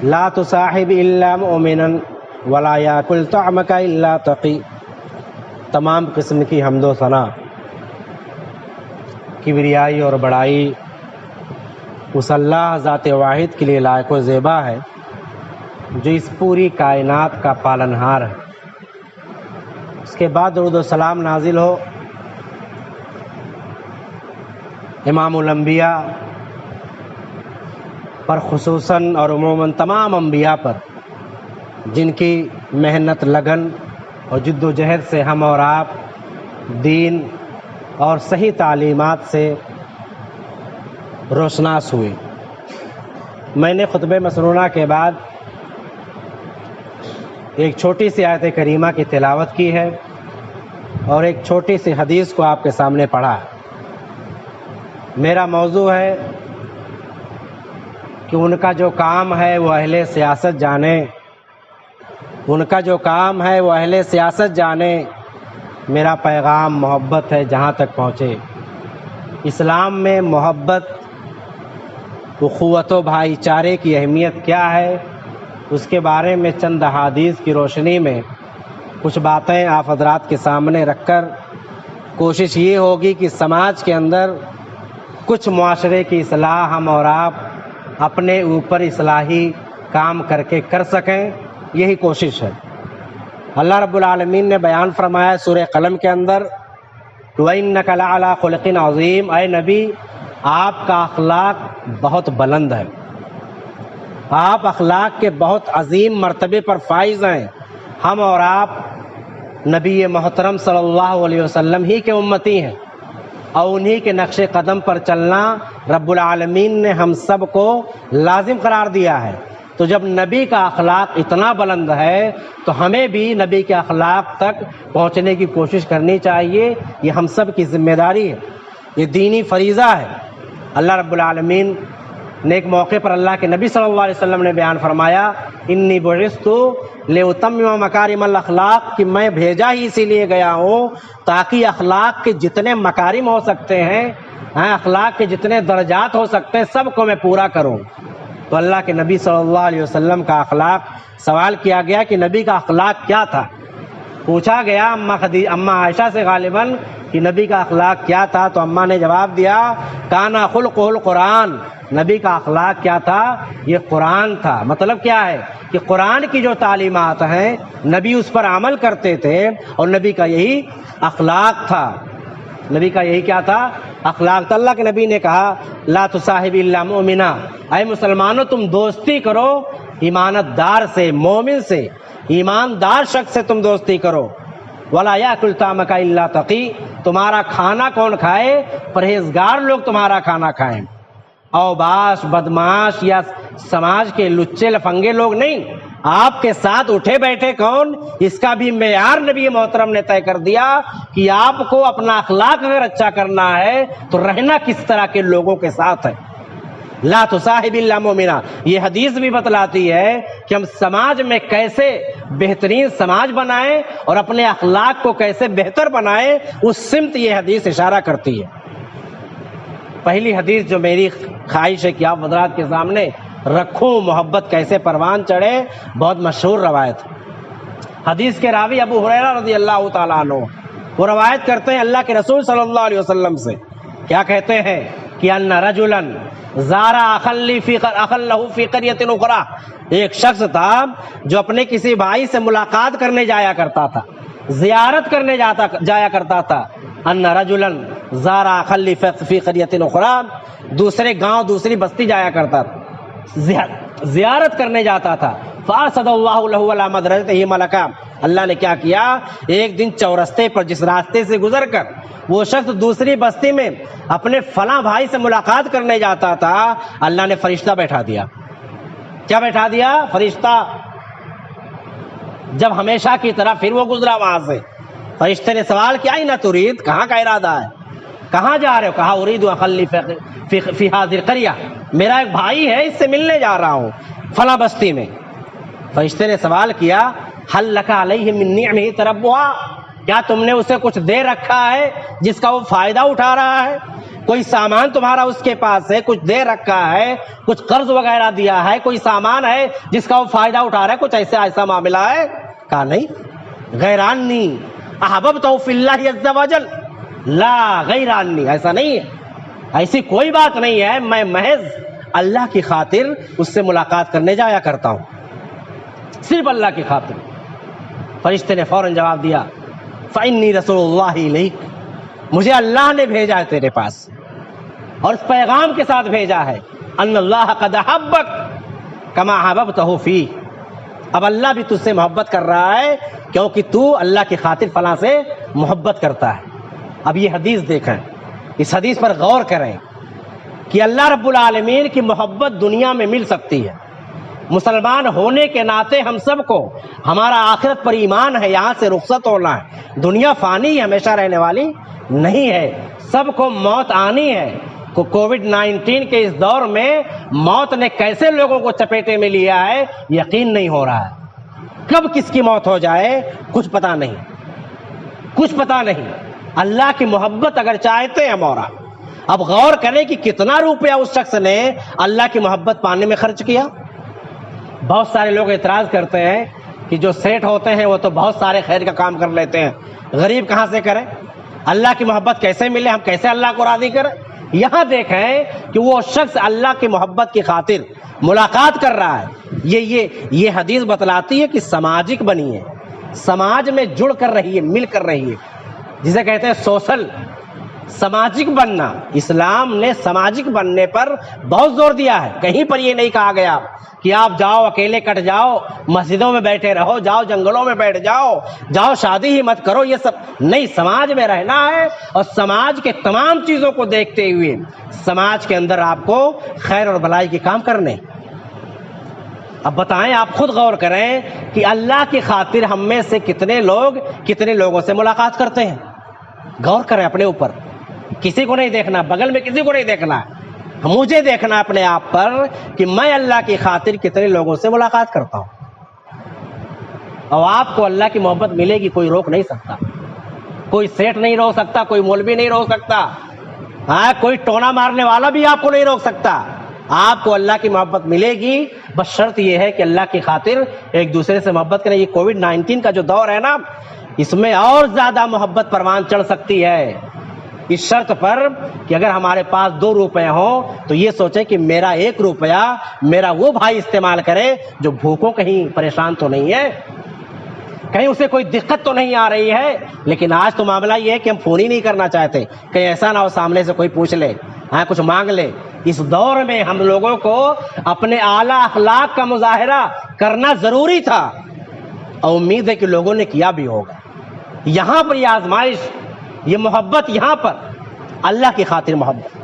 لا تصاحب الا مؤمنا ولا یاکل طعمک الا تقی۔ تمام قسم کی حمد و ثنا، کبریائی اور بڑائی اس اللہ ذات واحد کے لیے لائق و زیبا ہے جو اس پوری کائنات کا پالنہار ہے۔ اس کے بعد درود و سلام نازل ہو امام الانبیاء پر خصوصاً اور عموماً تمام انبیاء پر، جن کی محنت، لگن اور جد و جہد سے ہم اور آپ دین اور صحیح تعلیمات سے روشناس ہوئے۔ میں نے خطبہ مسنونہ کے بعد ایک چھوٹی سی آیت کریمہ کی تلاوت کی ہے اور ایک چھوٹی سی حدیث کو آپ کے سامنے پڑھا۔ میرا موضوع ہے کہ ان کا جو کام ہے وہ اہل سیاست جانے، ان کا جو کام ہے وہ اہل سیاست جانے، میرا پیغام محبت ہے جہاں تک پہنچے۔ اسلام میں محبت، اخوت و بھائی چارے کی اہمیت کیا ہے، اس کے بارے میں چند احادیث کی روشنی میں کچھ باتیں آپ حضرات کے سامنے رکھ کر کوشش یہ ہوگی کہ سماج کے اندر کچھ معاشرے کی اصلاح ہم اور آپ اپنے اوپر اصلاحی کام کر سکیں، یہی کوشش ہے۔ اللہ رب العالمین نے بیان فرمایا سورہ قلم کے اندر، وَإِنَّكَ لَعَلَىٰ خُلُقٍ عَظِيمٍ، اے نبی آپ کا اخلاق بہت بلند ہے، آپ اخلاق کے بہت عظیم مرتبے پر فائز ہیں۔ ہم اور آپ نبی محترم صلی اللہ علیہ وسلم ہی کے امتی ہیں اور انہی کے نقش قدم پر چلنا رب العالمین نے ہم سب کو لازم قرار دیا ہے۔ تو جب نبی کا اخلاق اتنا بلند ہے تو ہمیں بھی نبی کے اخلاق تک پہنچنے کی کوشش کرنی چاہیے، یہ ہم سب کی ذمہ داری ہے، یہ دینی فریضہ ہے۔ اللہ رب العالمین نے ایک موقع پر اللہ کے نبی صلی اللہ علیہ وسلم نے بیان فرمایا، انی بعثت لأتمم مکارم الاخلاق، کہ میں بھیجا ہی اسی لیے گیا ہوں تاکہ اخلاق کے جتنے مکارم ہو سکتے ہیں، اخلاق کے جتنے درجات ہو سکتے ہیں، سب کو میں پورا کروں۔ تو اللہ کے نبی صلی اللہ علیہ وسلم کا اخلاق سوال کیا گیا کہ نبی کا اخلاق کیا تھا، پوچھا گیا اماں عائشہ سے غالباً کہ نبی کا اخلاق کیا تھا، تو اماں نے جواب دیا، کانا خلقہ القرآن، نبی کا اخلاق کیا تھا، یہ قرآن تھا۔ مطلب کیا ہے کہ قرآن کی جو تعلیمات ہیں نبی اس پر عمل کرتے تھے اور نبی کا یہی اخلاق تھا، نبی کا یہی کیا تھا، اخلاق تھا۔ اللہ کے نبی نے کہا، لا تصاحب الا مؤمنا، اے مسلمانوں تم دوستی کرو ایمانت دار سے، مومن سے، ایماندار شخص سے تم دوستی کرو۔ ولا یاکل طعمک الا تقی، تمہارا کھانا کون کھائے، پرہیزگار لوگ تمہارا کھانا کھائیں، اوباش، بدماش یا سماج کے لچے لفنگے لوگ نہیں۔ آپ کے ساتھ اٹھے بیٹھے کون، اس کا بھی معیار نبی محترم نے طے کر دیا کہ آپ کو اپنا اخلاق اگر اچھا کرنا ہے تو رہنا کس طرح کے لوگوں کے ساتھ ہے۔ لا تصاحب الا مؤمنا، یہ حدیث بھی بتلاتی ہے کہ ہم سماج میں کیسے بہترین سماج بنائیں اور اپنے اخلاق کو کیسے بہتر بنائیں، اس سمت یہ حدیث اشارہ کرتی ہے۔ پہلی حدیث جو میری خواہش ہے کہ آپ حضرات کے سامنے رکھوں، محبت کیسے پروان چڑھے، بہت مشہور روایت۔ حدیث کے راوی ابو ہریرہ رضی اللہ تعالیٰ عنہ، وہ روایت کرتے ہیں اللہ کے رسول صلی اللہ علیہ وسلم سے، کیا کہتے ہیں کہ ان رجلا زار اخا له فی قریۃ اخری، ایک شخص تھا جو اپنے کسی بھائی سے ملاقات کرنے جایا کرتا تھا، زیارت کرنے جایا کرتا تھا۔ ان رجلا زار اخا فی قریۃ اخری، دوسرے گاؤں دوسری بستی جایا کرتا تھا، زیارت کرنے جاتا تھا۔ فارصد اللہ له علی مدرجتہ ملکا، اللہ نے کیا کیا، ایک دن چورستے پر جس راستے سے گزر کر وہ شخص دوسری بستی میں اپنے فلاں بھائی سے ملاقات کرنے جاتا تھا، اللہ نے فرشتہ بیٹھا دیا۔ کیا بیٹھا دیا؟ فرشتہ۔ جب ہمیشہ کی طرح پھر وہ گزرا وہاں سے، فرشتے نے سوال کیا، نہ ترید، کہاں کا ارادہ ہے، کہاں جا رہے ہو؟ کہا اريد اخلی فی هذه القریہ، میرا ایک بھائی ہے اس سے ملنے جا رہا ہوں فلاں بستی میں۔ فرشتے نے سوال کیا، هل لك علیہ من نعمہ تربها، کیا تم نے اسے کچھ دے رکھا ہے جس کا وہ فائدہ اٹھا رہا ہے؟ کوئی سامان تمہارا اس کے پاس ہے، کچھ دے رکھا ہے، کچھ قرض وغیرہ دیا ہے، کوئی سامان ہے جس کا وہ فائدہ اٹھا رہا ہے، کچھ ایسا معاملہ ہے؟ کہا نہیں، غیرانی احببتہ فی اللہ عز وجل لا غیرانی، ایسا نہیں ہے، ایسی کوئی بات نہیں ہے، میں محض اللہ کی خاطر اس سے ملاقات کرنے جایا کرتا ہوں، صرف اللہ کی خاطر۔ فرشتے نے فوراً جواب دیا فإنی رسول اللہ الیک، مجھے اللہ نے بھیجا ہے تیرے پاس، اور اس پیغام کے ساتھ بھیجا ہے ان اللہ قد احبک کما احببتہ فی، اب اللہ بھی تجھ سے محبت کر رہا ہے کیونکہ تو اللہ کی خاطر فلاں سے محبت کرتا ہے۔ اب یہ حدیث دیکھیں، اس حدیث پر غور کریں کہ اللہ رب العالمین کی محبت دنیا میں مل سکتی ہے۔ مسلمان ہونے کے ناطے ہم سب کو ہمارا آخرت پر ایمان ہے، یہاں سے رخصت ہونا ہے، دنیا فانی ہمیشہ رہنے والی نہیں ہے، سب کو موت آنی ہے۔ کووڈ-19 کے اس دور میں موت نے کیسے لوگوں کو چپیٹے میں لیا ہے یقین نہیں ہو رہا ہے، کب کس کی موت ہو جائے کچھ پتہ نہیں، کچھ پتہ نہیں۔ اللہ کی محبت اگر چاہتے ہیں مورا، اب غور کریں کہ کتنا روپیہ اس شخص نے اللہ کی محبت پانے میں خرچ کیا۔ بہت سارے لوگ اعتراض کرتے ہیں کہ جو سیٹ ہوتے ہیں وہ تو بہت سارے خیر کا کام کر لیتے ہیں، غریب کہاں سے کریں؟ اللہ کی محبت کیسے ملے؟ ہم کیسے اللہ کو راضی کریں؟ یہاں دیکھیں کہ وہ شخص اللہ کی محبت کی خاطر ملاقات کر رہا ہے۔ یہ حدیث بتلاتی ہے کہ سماجک بنی ہے، سماج میں جڑ کر رہی ہے، مل کر رہی ہے، جسے کہتے ہیں سوشل، سماجک بننا۔ اسلام نے سماجک بننے پر بہت زور دیا ہے، کہیں پر یہ نہیں کہا گیا کہ آپ جاؤ اکیلے کٹ جاؤ، مسجدوں میں بیٹھے رہو، جاؤ جنگلوں میں بیٹھ جاؤ، جاؤ شادی ہی مت کرو، یہ سب نہیں، سماج میں رہنا ہے اور سماج کے تمام چیزوں کو دیکھتے ہوئے سماج کے اندر آپ کو خیر اور بھلائی کے کام کرنے۔ اب بتائیں، آپ خود غور کریں کہ اللہ کی خاطر ہم میں سے کتنے لوگوں سے ملاقات کرتے ہیں؟ غور کریں اپنے اوپر، کسی کو نہیں دیکھنا، بغل میں کسی کو نہیں دیکھنا، مجھے دیکھنا اپنے آپ پر کہ میں اللہ کی خاطر کتنے لوگوں سے ملاقات کرتا ہوں۔ اور آپ کو اللہ کی محبت ملے گی، کوئی روک نہیں سکتا، کوئی سیٹ نہیں روک سکتا، کوئی مولوی نہیں روک سکتا، کوئی ٹونا مارنے والا بھی آپ کو نہیں روک سکتا۔ آپ کو اللہ کی محبت ملے گی، بس شرط یہ ہے کہ اللہ کی خاطر ایک دوسرے سے محبت کریں۔ یہ کووڈ-19 کا جو دور ہے نا، اس میں اور زیادہ محبت پروان چڑھ سکتی ہے، اس شرط پر کہ اگر ہمارے پاس 2 روپے ہوں تو یہ سوچیں کہ میرا 1 روپیہ میرا وہ بھائی استعمال کرے جو بھوکوں کہیں پریشان تو نہیں ہے، کہیں اسے کوئی دقت تو نہیں آ رہی ہے۔ لیکن آج تو معاملہ یہ ہے کہ ہم فون ہی نہیں کرنا چاہتے، کہیں ایسا نہ ہو سامنے سے کوئی پوچھ لے، کچھ مانگ لے۔ اس دور میں ہم لوگوں کو اپنے اعلیٰ اخلاق کا مظاہرہ کرنا ضروری تھا، اور امید ہے کہ لوگوں نے کیا بھی ہوگا۔ یہاں پر یہ آزمائش، یہ محبت، یہاں پر اللہ کی خاطر محبت،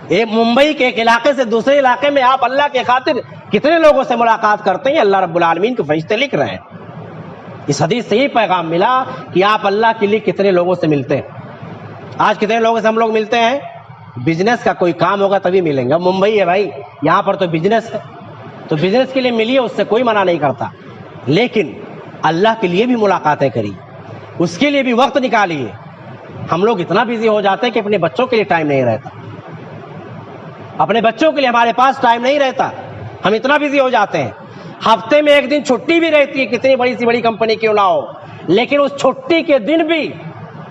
ایک ممبئی کے ایک علاقے سے دوسرے علاقے میں آپ اللہ کی خاطر کتنے لوگوں سے ملاقات کرتے ہیں؟ اللہ رب العالمین کے فرشتے لکھ رہے ہیں۔ اس حدیث سے یہ پیغام ملا کہ آپ اللہ کے لیے کتنے لوگوں سے ملتے ہیں۔ آج کتنے لوگوں سے ہم لوگ ملتے ہیں؟ بزنس کا کوئی کام ہوگا تبھی ملیں گے۔ ممبئی ہے بھائی، یہاں پر تو بزنس ہے، تو بزنس کے لیے ملیے، اس سے کوئی منع نہیں کرتا، لیکن اللہ کے لیے بھی ملاقاتیں کریے، اس کے لیے بھی وقت نکالیے۔ ہم لوگ اتنا بزی ہو جاتے ہیں کہ اپنے بچوں کے لیے ٹائم نہیں رہتا، اپنے بچوں کے لیے ہمارے پاس ٹائم نہیں رہتا، ہم اتنا بزی ہو جاتے ہیں۔ ہفتے میں 1 دن چھٹی بھی رہتی ہے، کتنی بڑی سی بڑی کمپنی کیوں نہ ہو، لیکن اس چھٹی کے دن بھی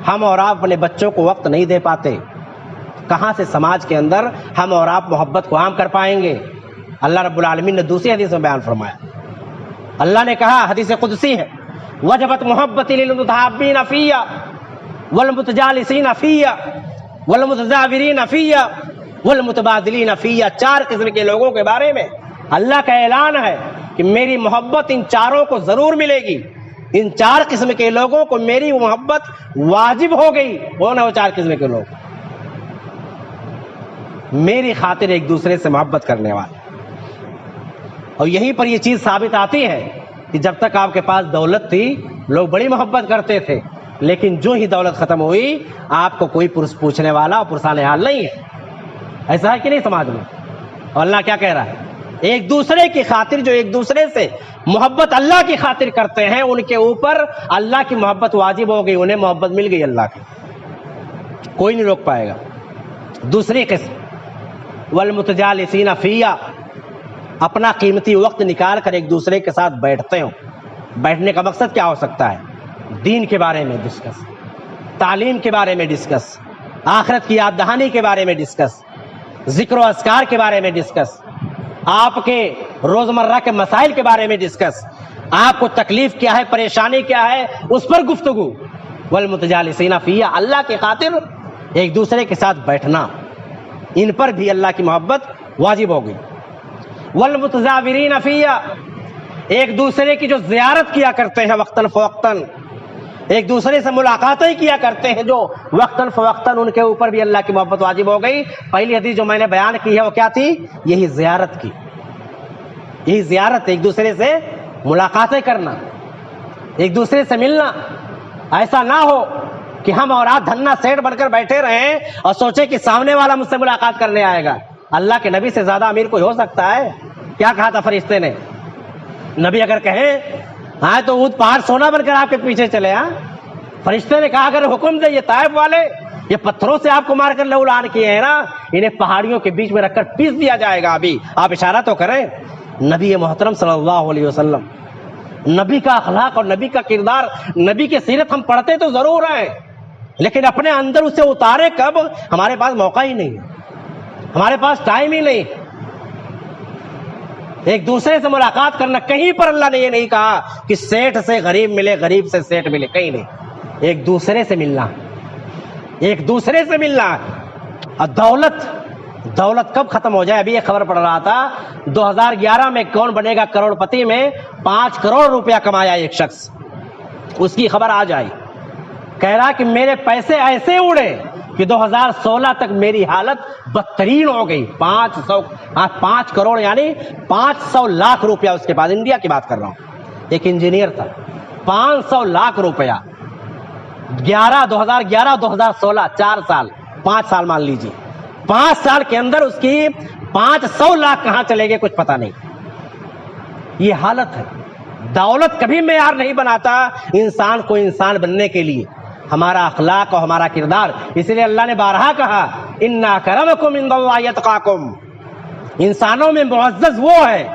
ہم اور آپ اپنے بچوں کو وقت نہیں دے پاتے۔ کہاں سے سماج کے اندر ہم اور آپ محبت کو عام کر پائیں گے؟ اللہ رب العالمین نے دوسری حدیث میں بیان فرمایا، اللہ نے کہا، حدیث قدسی ہے، وجبت محبتی للمتحابین فیہ والمتجالسین فیہ والمتزاورین فیہ والمتبادلین فیہ۔ 4 قسم کے لوگوں کے بارے میں اللہ کا اعلان ہے کہ میری محبت ان چاروں کو ضرور ملے گی، ان 4 قسم کے لوگوں کو میری محبت واجب ہو گئی۔ کون ہے وہ 4 قسم کے لوگ؟ میری خاطر ایک دوسرے سے محبت کرنے والے۔ اور یہیں پر یہ چیز ثابت آتی ہے کہ جب تک آپ کے پاس دولت تھی لوگ بڑی محبت کرتے تھے، لیکن جو ہی دولت ختم ہوئی آپ کو کوئی پوچھنے والا اور پرسان حال نہیں ہے۔ ایسا ہے کہ نہیں سماج میں؟ اور اللہ کیا کہہ رہا ہے؟ ایک دوسرے کی خاطر، جو ایک دوسرے سے محبت اللہ کی خاطر کرتے ہیں ان کے اوپر اللہ کی محبت واجب ہو گئی، انہیں محبت مل گئی اللہ کی۔ کوئی نہیں روک پائے گا۔ دوسری قسم والمتجالسین فیہ، اپنا قیمتی وقت نکال کر ایک دوسرے کے ساتھ بیٹھتے ہوں۔ بیٹھنے کا مقصد کیا ہو سکتا ہے؟ دین کے بارے میں ڈسکس، تعلیم کے بارے میں ڈسکس، آخرت کی یاد دہانی کے بارے میں ڈسکس، ذکر و اذکار کے بارے میں ڈسکس، آپ کے روزمرہ کے مسائل کے بارے میں ڈسکس، آپ کو تکلیف کیا ہے، پریشانی کیا ہے، اس پر گفتگو۔ والمتجالسین فیہ، اللہ کی خاطر ایک دوسرے کے ساتھ بیٹھنا، ان پر بھی اللہ کی محبت واجب ہوگی۔ والمتزاورین فیہ، ایک دوسرے کی جو زیارت کیا کرتے ہیں وقتاً فوقتاً، ایک دوسرے سے ملاقاتیں کیا کرتے ہیں جو وقتاً فوقتاً، ان کے اوپر بھی اللہ کی محبت واجب ہو گئی۔ پہلی حدیث جو میں نے بیان کی ہے وہ کیا تھی؟ یہی زیارت کی، یہی زیارت، ایک دوسرے سے ملاقاتیں کرنا، ایک دوسرے سے ملنا۔ ایسا نہ ہو کہ ہم اور آپ دھنا سیٹ بن کر بیٹھے رہیں اور سوچیں کہ سامنے والا مجھ سے ملاقات کرنے آئے گا۔ اللہ کے نبی سے زیادہ امیر کوئی ہو سکتا ہے؟ کیا کہا تھا فرشتے نے؟ نبی اگر کہیں ہاں تو اونٹ پہاڑ سونا بن کر آپ کے پیچھے چلے۔ ہاں، فرشتے نے کہا اگر حکم دے، یہ طائف والے یہ پتھروں سے آپ کو مار کر لہولان کیے ہیں نا، انہیں پہاڑیوں کے بیچ میں رکھ کر پیس دیا جائے گا۔ ابھی آپ اشارہ تو کریں۔ نبی محترم صلی اللہ علیہ وسلم، نبی کا اخلاق اور نبی کا کردار، نبی کی سیرت ہم پڑھتے تو ضرور ہیں، لیکن اپنے اندر اسے اتارے کب؟ ہمارے پاس موقع ہی نہیں ہے، ہمارے پاس ٹائم ہی نہیں۔ ایک دوسرے سے ملاقات کرنا، کہیں پر اللہ نے یہ نہیں کہا کہ سیٹھ سے غریب ملے، غریب سے سیٹھ ملے، کہیں نہیں۔ ایک دوسرے سے ملنا، ایک دوسرے سے ملنا۔ اور دولت کب ختم ہو جائے؟ ابھی یہ خبر پڑھ رہا تھا 2011 میں کون بنے گا کروڑ پتی میں 5 کروڑ روپیہ کمایا ایک شخص، اس کی خبر آ جائے، کہہ رہا کہ میرے پیسے ایسے اڑے کہ 2016 تک میری حالت بدترین ہو گئی۔ 5 کروڑ یعنی 500 لاکھ روپیہ اس کے پاس، انڈیا کی بات کر رہا ہوں، ایک انجینئر تھا۔ 500 لاکھ روپیہ 2011 2016 4 سال، 5 سال مان لیجیے، 5 سال کے اندر اس کی 500 لاکھ کہاں چلے گئے کچھ پتہ نہیں۔ یہ حالت ہے۔ دولت کبھی معیار نہیں بناتا انسان کو انسان بننے کے لیے، ہمارا اخلاق اور ہمارا کردار۔ اس لیے اللہ نے بارہا کہا ان اکرمکم عند اللہ اتقاکم، انسانوں میں معزز وہ ہے،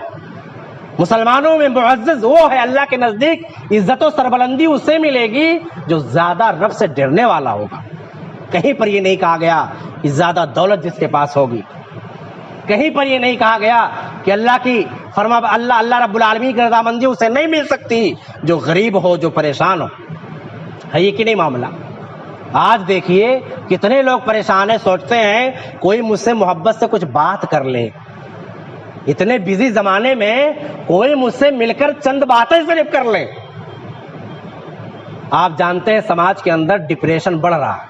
مسلمانوں میں معزز وہ ہے، اللہ کے نزدیک عزت و سربلندی اسے ملے گی جو زیادہ رب سے ڈرنے والا ہوگا۔ کہیں پر یہ نہیں کہا گیا کہ زیادہ دولت جس کے پاس ہوگی، کہیں پر یہ نہیں کہا گیا کہ اللہ کی اللہ رب العالمین کی رضامندی اسے نہیں مل سکتی جو غریب ہو، جو پریشان ہو۔ ہے یہ کہ نہیں معاملہ؟ آج دیکھیے کتنے لوگ پریشان ہیں، سوچتے ہیں کوئی مجھ سے محبت سے کچھ بات کر لے۔ اتنے بزی زمانے میں کوئی مجھ سے مل کر چند باتیں صرف کر لے۔ آپ جانتے ہیں سماج کے اندر ڈپریشن بڑھ رہا ہے،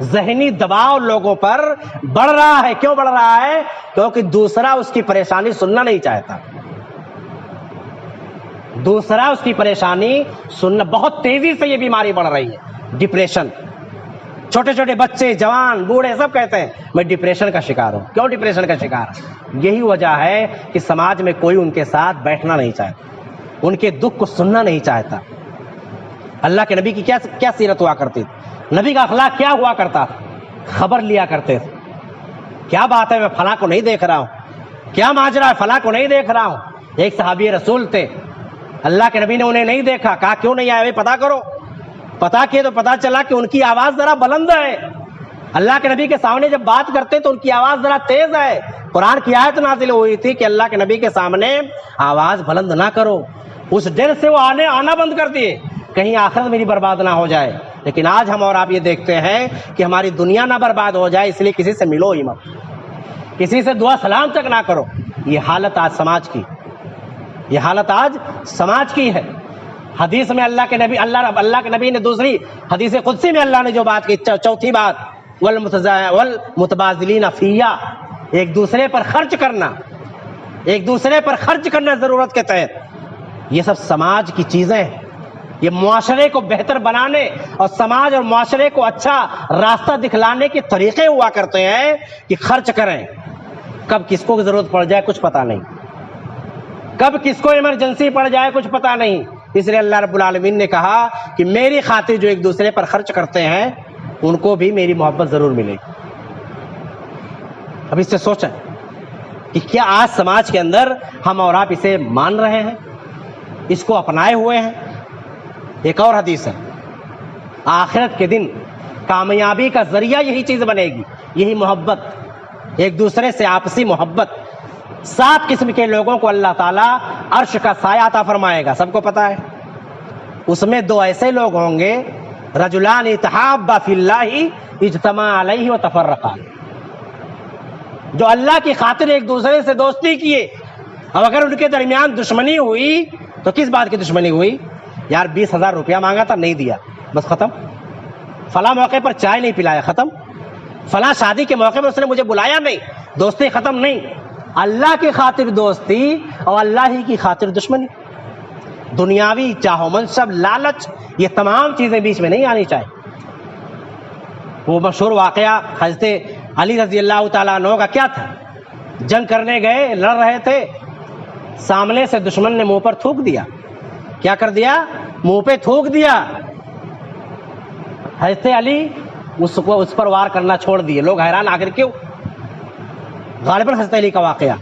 ذہنی دباؤ لوگوں پر بڑھ رہا ہے۔ کیوں بڑھ رہا ہے؟ کیونکہ دوسرا اس کی پریشانی سننا نہیں چاہتا، دوسرا اس کی پریشانی سننا۔ بہت تیزی سے یہ بیماری بڑھ رہی ہے، ڈپریشن۔ چھوٹے چھوٹے بچے، جوان، بوڑھے سب کہتے ہیں میں ڈپریشن کا شکار ہوں۔ کیوں ڈپریشن کا شکار؟ یہی وجہ ہے کہ سماج میں کوئی ان کے ساتھ بیٹھنا نہیں چاہتا، ان کے دکھ کو سننا نہیں چاہتا۔ اللہ کے نبی کی کیا سیرت ہوا کرتی تھی؟ نبی کا اخلاق کیا ہوا کرتا تھا؟ خبر لیا کرتے تھے، کیا بات ہے میں فلاں کو نہیں دیکھ رہا ہوں، کیا ماجرا ہے فلاں کو نہیں دیکھ رہا ہوں۔ ایک صحابی رسول تھے، اللہ کے نبی نے انہیں نہیں دیکھا، کہا کیوں نہیں آئے؟ پتا کرو۔ پتا کیے تو پتا چلا کہ ان کی آواز ذرا بلند ہے، اللہ کے نبی کے سامنے جب بات کرتے تو ان کی آواز ذرا تیز ہے۔ قرآن کی آیت نازل ہوئی تھی کہ اللہ کے نبی کے سامنے آواز بلند نہ کرو۔ اس ڈر سے وہ آنا بند کر دیے، کہیں آخرت میری برباد نہ ہو جائے۔ لیکن آج ہم اور آپ یہ دیکھتے ہیں کہ ہماری دنیا نہ برباد ہو جائے، اس لیے کسی سے ملو ہی مت، کسی سے دعا سلام تک نہ کرو۔ یہ حالت آج سماج کی، یہ حالت آج سماج کی ہے۔ حدیث میں اللہ کے نبی نے دوسری حدیث قدسی میں اللہ نے جو بات کی، چوتھی بات والمتبادلین فیہ، ایک دوسرے پر خرچ کرنا، ایک دوسرے پر خرچ کرنا ضرورت کے تحت۔ یہ سب سماج کی چیزیں ہیں، یہ معاشرے کو بہتر بنانے اور سماج اور معاشرے کو اچھا راستہ دکھلانے کے طریقے ہوا کرتے ہیں کہ خرچ کریں۔ کب کس کو ضرورت پڑ جائے کچھ پتہ نہیں، کب کس کو ایمرجنسی پڑ جائے کچھ پتہ نہیں۔ اس لیے اللہ رب العالمین نے کہا کہ میری خاطر جو ایک دوسرے پر خرچ کرتے ہیں ان کو بھی میری محبت ضرور ملے گی. اب اس سے سوچیں کہ کیا آج سماج کے اندر ہم اور آپ اسے مان رہے ہیں, اس کو اپنائے ہوئے ہیں؟ ایک اور حدیث ہے, آخرت کے دن کامیابی کا ذریعہ یہی چیز بنے گی, یہی محبت, ایک دوسرے سے آپسی محبت. 7 قسم کے لوگوں کو اللہ تعالیٰ عرش کا سایہ عطا فرمائے گا, سب کو پتا ہے. اس میں 2 ایسے لوگ ہوں گے, رجلان تحابا فی اللہ اجتمع علیہ وتفرقا, جو اللہ کی خاطر ایک دوسرے سے دوستی کیے, اور اگر ان کے درمیان دشمنی ہوئی تو کس بات کی دشمنی ہوئی؟ یار 20,000 روپیہ مانگا تھا, نہیں دیا, بس ختم. فلاں موقع پر چائے نہیں پلایا, ختم. فلاں شادی کے موقع پر اس نے مجھے بلایا نہیں, دوستی ختم. نہیں, اللہ کی خاطر دوستی اور اللہ ہی کی خاطر دشمنی. دنیاوی چاہو منصب, لالچ, یہ تمام چیزیں بیچ میں نہیں آنی چاہیے. وہ مشہور واقعہ حضرت علی رضی اللہ تعالیٰ عنہ کا کیا تھا؟ جنگ کرنے گئے, لڑ رہے تھے, سامنے سے دشمن نے منہ پر تھوک دیا. کیا کر دیا؟ منہ پہ تھوک دیا. حضرت علی اس پر وار کرنا چھوڑ دیے. لوگ حیران, آخر کیوں؟ غالباً حضرت علی کا واقعہ.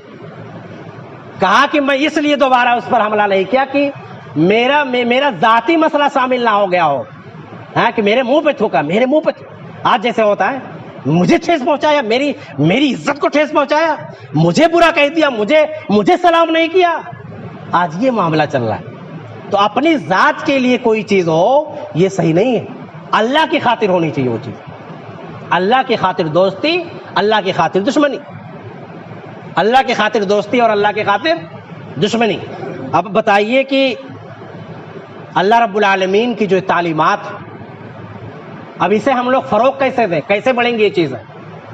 کہا کہ میں اس لیے دوبارہ اس پر حملہ نہیں کیا کہ میرا ذاتی مسئلہ شامل نہ ہو گیا ہو, کہ میرے منہ پہ تھوکا, میرے منہ پہ. آج جیسے ہوتا ہے, مجھے ٹھیس پہنچایا, میری عزت کو ٹھیس پہنچایا, مجھے برا کہہ دیا, مجھے سلام نہیں کیا. آج یہ معاملہ چل رہا ہے. تو اپنی ذات کے لیے کوئی چیز ہو, یہ صحیح نہیں ہے. اللہ کی خاطر ہونی چاہیے وہ چیز. اللہ کی خاطر دوستی, اللہ کی خاطر دشمنی. اللہ کی خاطر دوستی اور اللہ کی خاطر دشمنی. اب بتائیے کہ اللہ رب العالمین کی جو تعلیمات, اب اسے ہم لوگ فروغ کیسے دیں, کیسے بڑھیں گے یہ چیزیں؟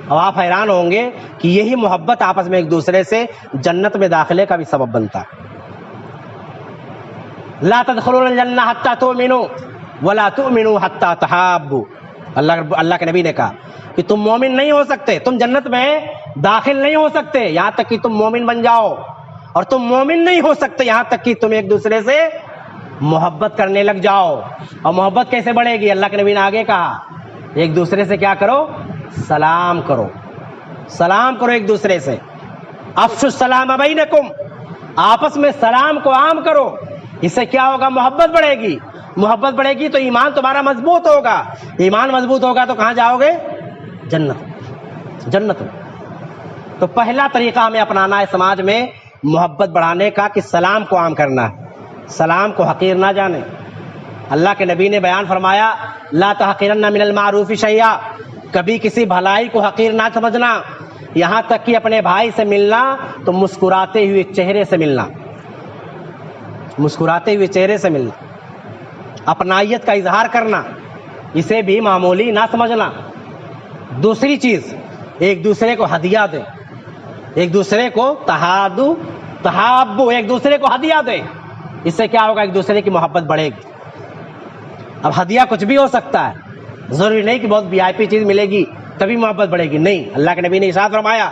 اب آپ حیران ہوں گے کہ یہی محبت آپس میں ایک دوسرے سے جنت میں داخلے کا بھی سبب بنتا ہے. لا تدخلون الجنہ حتی تؤمنوا ولا تؤمنوا حتی تحابوا. اللہ کے نبی نے کہا کہ تم مومن نہیں ہو سکتے, تم جنت میں داخل نہیں ہو سکتے یہاں تک کہ تم مومن بن جاؤ, اور تم مومن نہیں ہو سکتے یہاں تک کہ تم ایک دوسرے سے محبت کرنے لگ جاؤ. اور محبت کیسے بڑھے گی؟ اللہ کے نبی نے آگے کہا, ایک دوسرے سے کیا کرو؟ سلام کرو, سلام کرو ایک دوسرے سے. افشوا السلام بینکم, آپس میں سلام کو عام کرو. اس سے کیا ہوگا؟ محبت بڑھے گی. محبت بڑھے گی تو ایمان تمہارا مضبوط ہوگا. ایمان مضبوط ہوگا تو کہاں جاؤ گے؟ جنت. تو پہلا طریقہ ہمیں اپنانا ہے سماج میں محبت بڑھانے کا کہ سلام کو عام کرنا ہے, سلام کو حقیر نہ جانے. اللہ کے نبی نے بیان فرمایا, لا تحقرن من المعروف شیئا, کبھی کسی بھلائی کو حقیر نہ سمجھنا, یہاں تک کہ اپنے بھائی سے ملنا تو مسکراتے ہوئے چہرے سے ملنا, مسکراتے ہوئے چہرے سے ملنا. اپنائیت کا اظہار کرنا, اسے بھی معمولی نہ سمجھنا. دوسری چیز, ایک دوسرے کو ہدیہ دیں, ایک دوسرے کو تحابو, ایک دوسرے کو ہدیہ دیں. اس سے کیا ہوگا؟ ایک دوسرے کی محبت بڑھے گی. اب ہدیہ کچھ بھی ہو سکتا ہے, ضروری نہیں کہ بہت وی آئی پی چیز ملے گی تبھی محبت بڑھے گی. نہیں, اللہ کے نبی نے ارشاد فرمایا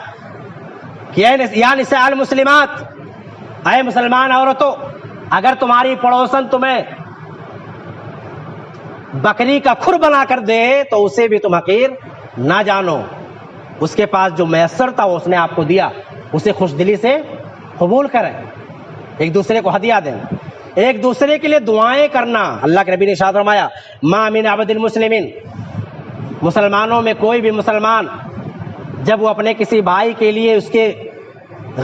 کہ یا نساء المسلمات, اے مسلمان عورتوں, اگر تمہاری پڑوسن تمہیں بکری کا کھر بنا کر دے تو اسے بھی تم حقیر نہ جانو. اس کے پاس جو میسر تھا اس نے آپ کو دیا, اسے خوش دلی سے قبول کریں. ایک دوسرے کو ہدیہ دیں, ایک دوسرے کے لیے دعائیں کرنا. اللہ کے نبی نے ارشاد فرمایا, ما من عبد المسلمین, مسلمانوں میں کوئی بھی مسلمان جب وہ اپنے کسی بھائی کے لیے اس کے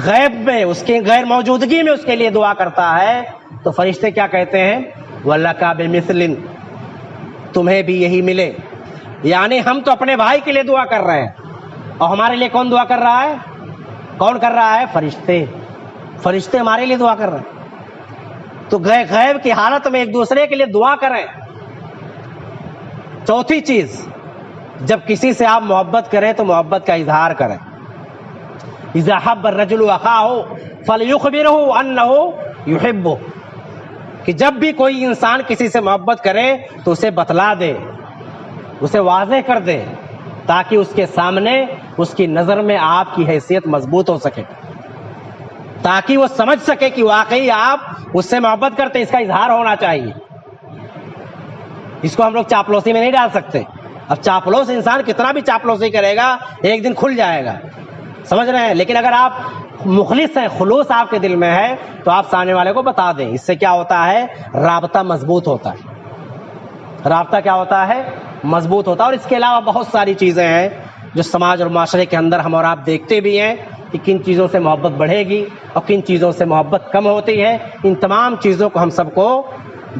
غیب میں, اس کے غیر موجودگی میں اس کے لیے دعا کرتا ہے تو فرشتے کیا کہتے ہیں؟ وَلَكَ بِمِثْلٍ, تمہیں بھی یہی ملے. یعنی ہم تو اپنے بھائی کے لیے دعا کر رہے ہیں, اور ہمارے لیے کون دعا کر رہا ہے؟ کون کر رہا ہے؟ فرشتے. فرشتے ہمارے لیے دعا کر رہے ہیں. تو غیب کی حالت میں ایک دوسرے کے لیے دعا کریں. چوتھی چیز, جب کسی سے آپ محبت کریں تو محبت کا اظہار کریں. اذا حب الرجل اخاه فليخبره انه يحبه, کہ جب بھی کوئی انسان کسی سے محبت کرے تو اسے بتلا دے, اسے واضح کر دے, تاکہ اس کے سامنے اس کی نظر میں آپ کی حیثیت مضبوط ہو سکے, تاکہ وہ سمجھ سکے کہ واقعی آپ اس سے محبت کرتے. اس کا اظہار ہونا چاہیے. اس کو ہم لوگ چاپلوسی میں نہیں ڈال سکتے. اب چاپلوس انسان کتنا بھی چاپلوسی کرے گا ایک دن کھل جائے گا، سمجھ رہے ہیں؟ لیکن اگر آپ مخلص ہیں، خلوص آپ کے دل میں ہے، تو آپ سامنے والے کو بتا دیں، اس سے کیا ہوتا ہے؟ رابطہ مضبوط ہوتا ہے، رابطہ کیا ہوتا ہے؟ مضبوط ہوتا ہے۔ اور اس کے علاوہ بہت ساری چیزیں ہیں جو سماج اور معاشرے کے اندر ہم اور آپ دیکھتے بھی ہیں کہ کن چیزوں سے محبت بڑھے گی اور کن چیزوں سے محبت کم ہوتی ہے۔ ان تمام چیزوں کو ہم سب کو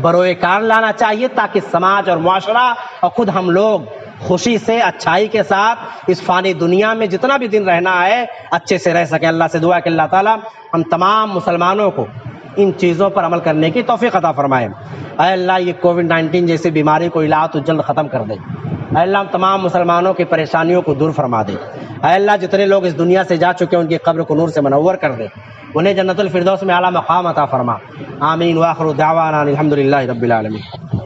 بروئے کار لانا چاہیے تاکہ سماج اور معاشرہ اور خود ہم لوگ خوشی سے، اچھائی کے ساتھ اس فانی دنیا میں جتنا بھی دن رہنا ہے اچھے سے رہ سکے۔ اللہ سے دعا کہ اللہ تعالیٰ ہم تمام مسلمانوں کو ان چیزوں پر عمل کرنے کی توفیق عطا فرمائے۔ اے اللہ یہ کووڈ-19 جیسی بیماری کو الہ تو جلد ختم کر دے۔ اے اللہ ہم تمام مسلمانوں کی پریشانیوں کو دور فرما دے۔ اے اللہ جتنے لوگ اس دنیا سے جا چکے ہیں ان کی قبر کو نور سے منور کر دے، انہیں جنت الفردوس میں اعلیٰ مقام عطا فرما۔ آمین۔ وآخر دعوانا الحمدللہ رب العالمین۔